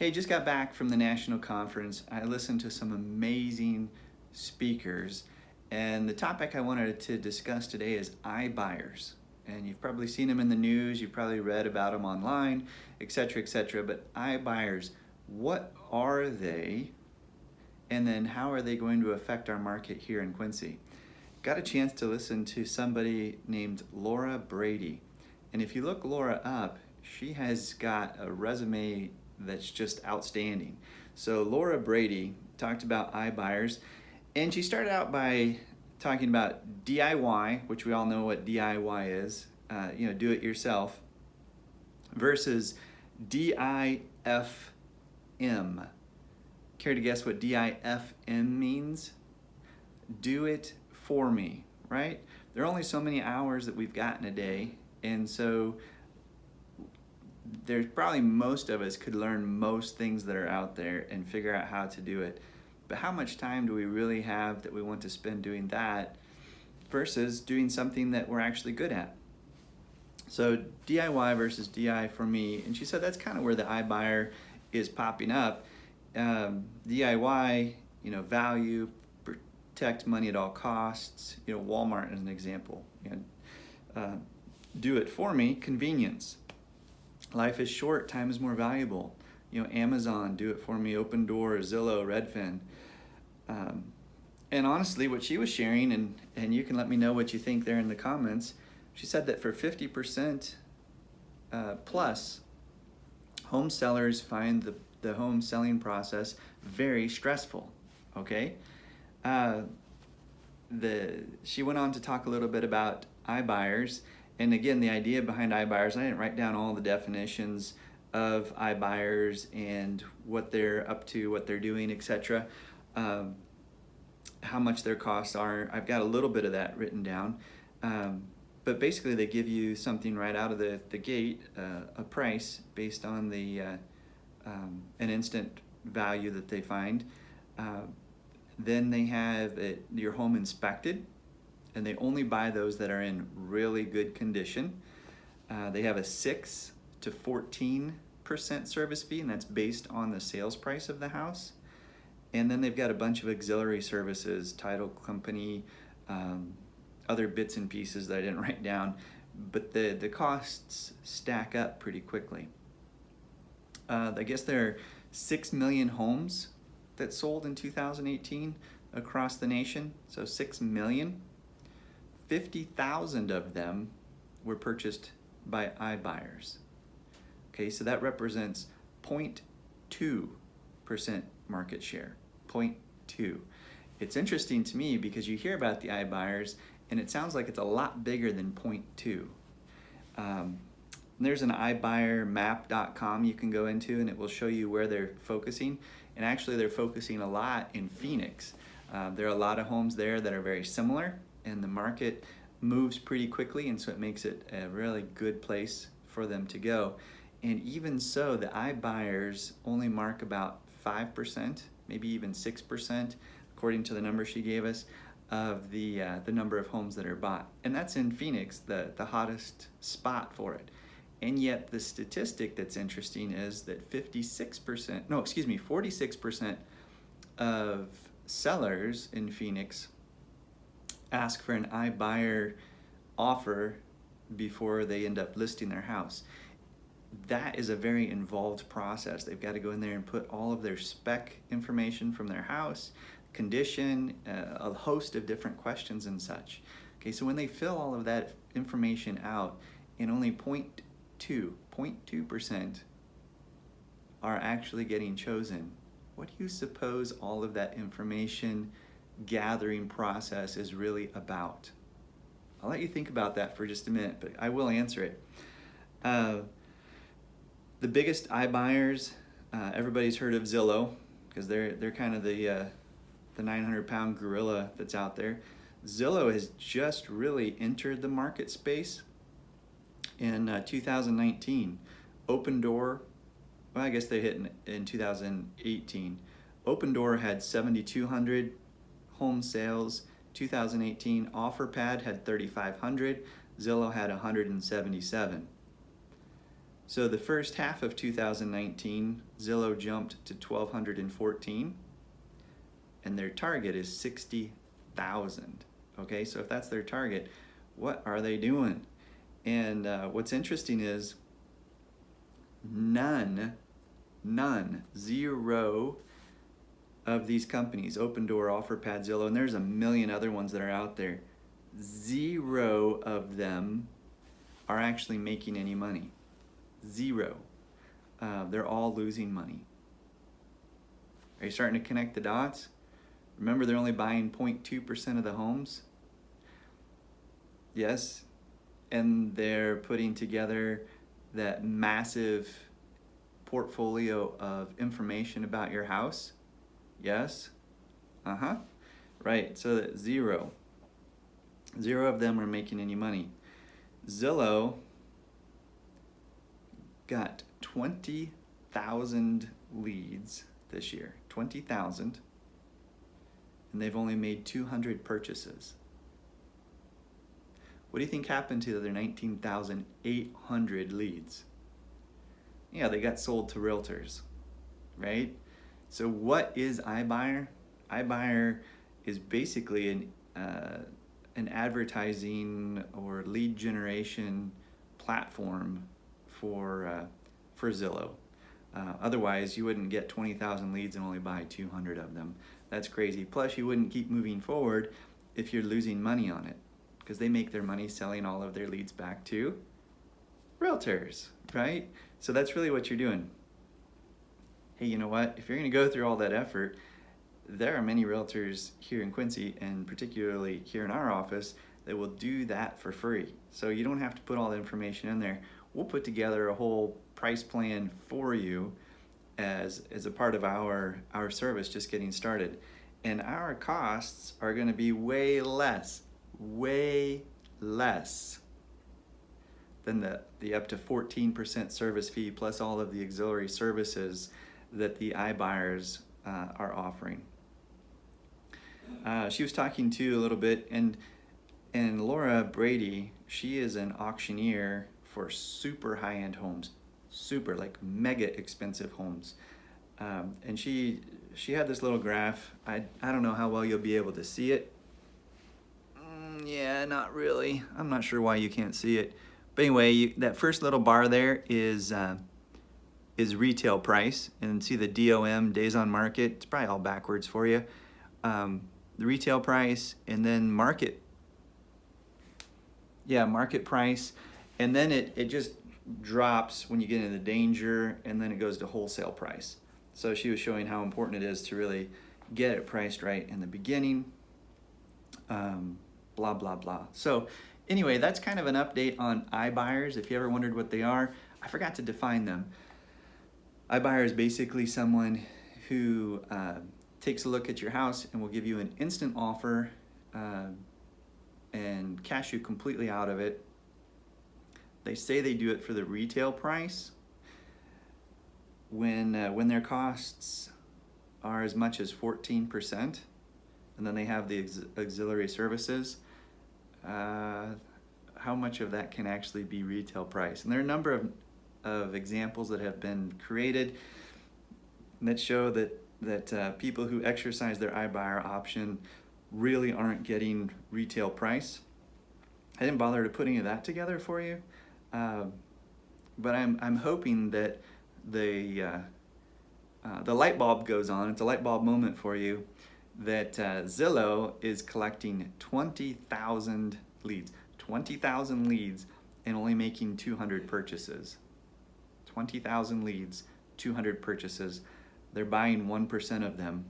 Hey, just got back from the national conference. I listened to some amazing speakers, and the topic I wanted to discuss today is iBuyers. And you've probably seen them in the news, you've probably read about them online, etc., etc. But iBuyers, what are they? And then how are they going to affect our market here in Quincy? Got a chance to listen to somebody named Laura Brady. And if you look Laura up, she has got a resume that's just outstanding. So Laura Brady talked about iBuyers, and she started out by talking about DIY, which we all know what DIY is, do it yourself, versus DIFM. Care to guess what DIFM means? Do it for me, right? There are only so many hours that we've got in a day, and so there's probably most of us could learn most things that are out there and figure out how to do it. But how much time do we really have that we want to spend doing that versus doing something that we're actually good at? So DIY versus DI for me, and she said that's kind of where the iBuyer is popping up. DIY, value, protect money at all costs. Walmart as an example. Do it for me, convenience. Life is short, time is more valuable. Amazon, do it for me, Open Door, Zillow, Redfin. And honestly, what she was sharing, and you can let me know what you think there in the comments, she said that for 50% plus, home sellers find the home selling process very stressful, okay? She went on to talk a little bit about iBuyers. And again, the idea behind iBuyers, I didn't write down all the definitions of iBuyers and what they're up to, what they're doing, etc. How much their costs are. I've got a little bit of that written down. But basically they give you something right out of the gate, a price based on an instant value that they find. Then they have your home inspected, and they only buy those that are in really good condition. They have a 6 to 14% service fee, and that's based on the sales price of the house. And then they've got a bunch of auxiliary services, title company, other bits and pieces that I didn't write down, but the costs stack up pretty quickly. I guess there are 6 million homes that sold in 2018 across the nation, so 6 million. 50,000 of them were purchased by iBuyers. Okay, so that represents 0.2% market share. 0.2. It's interesting to me because you hear about the iBuyers and it sounds like it's a lot bigger than 0.2. There's an iBuyermap.com you can go into, and it will show you where they're focusing. And actually they're focusing a lot in Phoenix. There are a lot of homes there that are very similar, and the market moves pretty quickly, and so it makes it a really good place for them to go. And even so, the iBuyers only mark about 5%, maybe even 6%, according to the number she gave us, of the number of homes that are bought. And that's in Phoenix, the hottest spot for it. And yet the statistic that's interesting is that 46% of sellers in Phoenix ask for an iBuyer offer before they end up listing their house. That is a very involved process. They've got to go in there and put all of their spec information from their house, condition, a host of different questions and such. Okay, so when they fill all of that information out, and only 0.2% are actually getting chosen, what do you suppose all of that information gathering process is really about? I'll let you think about that for just a minute, but I will answer it. The biggest iBuyers, everybody's heard of Zillow, because they're kind of the 900-pound gorilla that's out there. Zillow has just really entered the market space in 2019. Open Door, well, I guess they hit in 2018. Open Door had 7,200 home sales. 2018, OfferPad had 3,500. Zillow had 177. So the first half of 2019, Zillow jumped to 1,214, and their target is 60,000. Okay, so if that's their target, what are they doing? And what's interesting is zero of these companies, Open Door, OfferPad, Zillow, and there's a million other ones that are out there, zero of them are actually making any money. Zero. They're all losing money. Are you starting to connect the dots? Remember, they're only buying 0.2% of the homes? Yes. And they're putting together that massive portfolio of information about your house? Yes. Right. So that zero of them are making any money. Zillow got 20,000 leads this year. 20,000. And they've only made 200 purchases. What do you think happened to the other 19,800 leads? Yeah, they got sold to Realtors, right? So what is iBuyer? iBuyer is basically an advertising or lead generation platform for Zillow. Otherwise, you wouldn't get 20,000 leads and only buy 200 of them. That's crazy. Plus, you wouldn't keep moving forward if you're losing money on it, because they make their money selling all of their leads back to Realtors, right? So that's really what you're doing. Hey, you know what? If you're going to go through all that effort, there are many Realtors here in Quincy, and particularly here in our office, that will do that for free. So you don't have to put all the information in there. We'll put together a whole price plan for you as a part of our service just getting started. And our costs are going to be way less than the up to 14% service fee plus all of the auxiliary services that the iBuyers are offering. She was talking to you a little bit, and Laura Brady, she is an auctioneer for super high-end homes, super like mega expensive homes. And she had this little graph. I don't know how well you'll be able to see it. Yeah, not really. I'm not sure why you can't see it. But anyway, that first little bar there is retail price, and see the DOM, days on market. It's probably all backwards for you. The retail price, and then market price, and then it just drops when you get into danger, and then it goes to wholesale price. So she was showing how important it is to really get it priced right in the beginning. Blah, blah, blah. So anyway, that's kind of an update on iBuyers. If you ever wondered what they are, I forgot to define them. iBuyer is basically someone who takes a look at your house and will give you an instant offer and cash you completely out of it. They say they do it for the retail price when their costs are as much as 14%, and then they have the auxiliary services. How much of that can actually be retail price? And there are a number of examples that have been created that show that people who exercise their iBuyer option really aren't getting retail price. I didn't bother to put any of that together for you, but I'm hoping that the light bulb goes on. It's a light bulb moment for you that Zillow is collecting 20,000 leads, and only making 200 purchases. 20,000 leads, 200 purchases. They're buying 1% of them.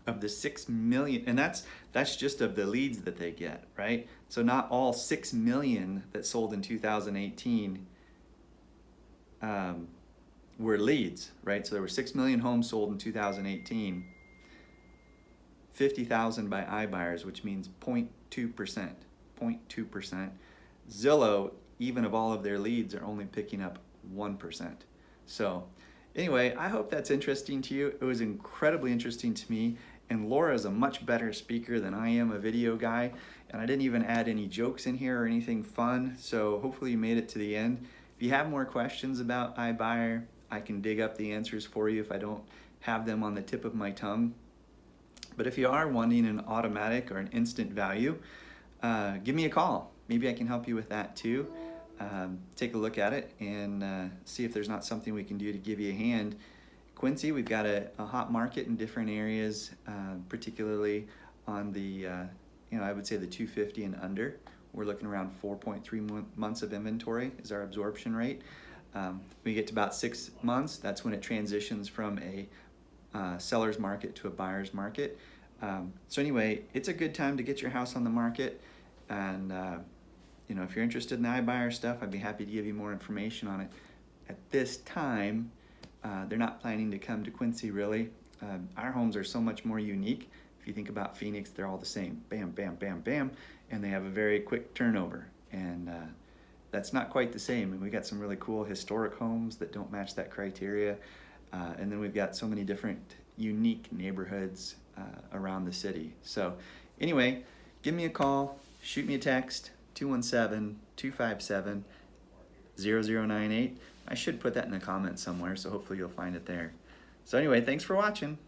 Of the 6 million, and that's just of the leads that they get, right? So not all 6 million that sold in 2018 were leads, right? So there were 6 million homes sold in 2018. 50,000 by iBuyers, which means 0.2%. 0.2%. Zillow, even of all of their leads, are only picking up 1%. So anyway, I hope that's interesting to you. It was incredibly interesting to me. And Laura is a much better speaker than I am, a video guy. And I didn't even add any jokes in here or anything fun. So hopefully you made it to the end. If If you have more questions about iBuyer, I can dig up the answers for you if I don't have them on the tip of my tongue. But if you are wanting an automatic or an instant value, give me a call. Maybe I can help you with that too. Take a look at it and see if there's not something we can do to give you a hand. Quincy, we've got a hot market in different areas, particularly on the, I would say the 250 and under. We're looking around 4.3 months of inventory is our absorption rate. When we get to about 6 months, that's when it transitions from a seller's market to a buyer's market. So anyway, it's a good time to get your house on the market. And if you're interested in the iBuyer stuff, I'd be happy to give you more information on it. At this time, they're not planning to come to Quincy really. Our homes are so much more unique. If you think about Phoenix, they're all the same. Bam, bam, bam, bam. And they have a very quick turnover. And that's not quite the same. And we got some really cool historic homes that don't match that criteria. And then we've got so many different unique neighborhoods around the city. So anyway, give me a call, shoot me a text, 217-257-0098. I should put that in the comments somewhere, so hopefully you'll find it there. So anyway, thanks for watching.